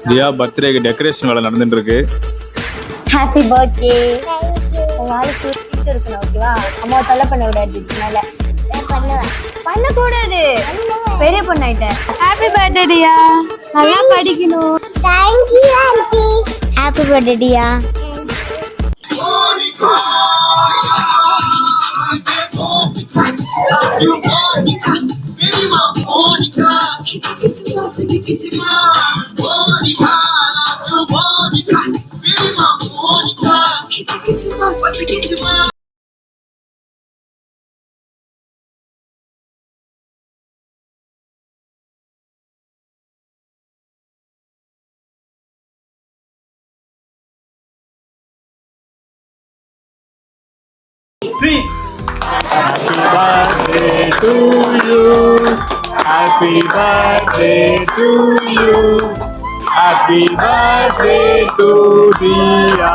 தியா பர்த்டேக்கு டெக்கரேஷன் வேலை நடந்துட்டு இருக்கு. Happy birthday. உங்க ஆளுக்கு இருக்கணும் ஓகேவா? அம்மா தொல்லை பண்ண விடாது. மேல பண்ணக்கூடாது, பெரிய பொண்ணாயிட்ட. ஹாப்பி பர்த்டே டியா, நல்லா படிக்கணும். Thank you aunty. Happy birthday Diya. Happy birthday to you. Happy birthday to you. Happy birthday to Dia.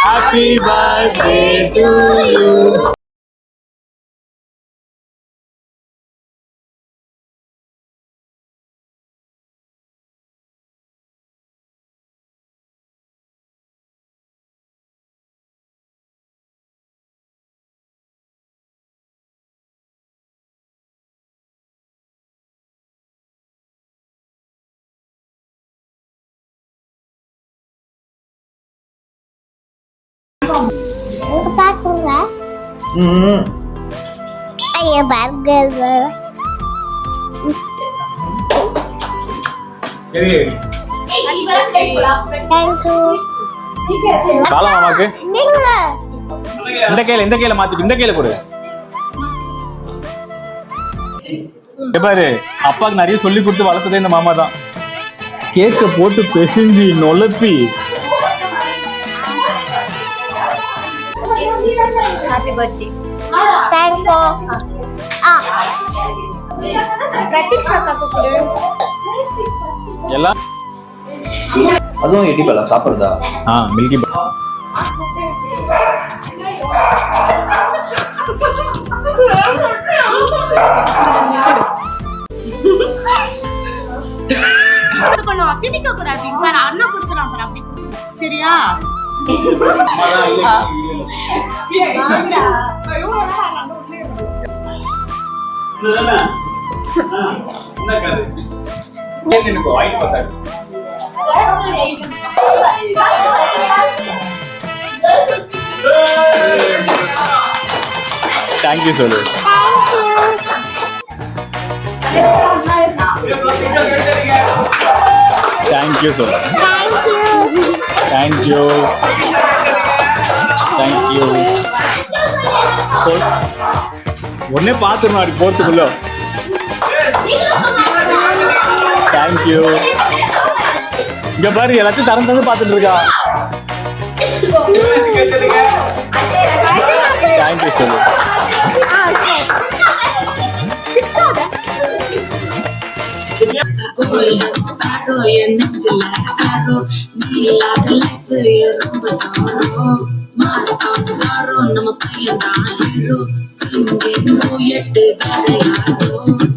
Happy birthday to you. பாக்குறா ஐயா பர்கர் சரி தேங்க்யூ கால மாமாக்கு இந்த கையில மாத்திட்டு இந்த கையில கொடு. பாரு, அப்பாக்கு நிறைய சொல்லி கொடுத்து வளர்த்ததே இந்த மாமா தான். கேக்க போட்டு பெசிஞ்சு நொலப்பி. Happy birthday. தேங்க்யூ. பிரதீக்ஷா காக்கு கொடு. எல்லாம் அதுவும் எட்டிப்பழம் சாப்பிடுறதா? மில்கி சரியா? தேங்க்யூ சொல்லு. தேங்க்யூ சொல்லு. Thank you thank you. ஒன்னே பாத்துருணும் அப்படி போறதுக்குள்ள. தேங்க்யூ. இங்க பாரு, எல்லாத்தையும் திறந்து பாத்துட்டு இருக்கா. தேங்க்யூ சொல்லு. நம்ம பையன் தான் ஹீரோ. சிங்கம் 8 வேற யாரோ.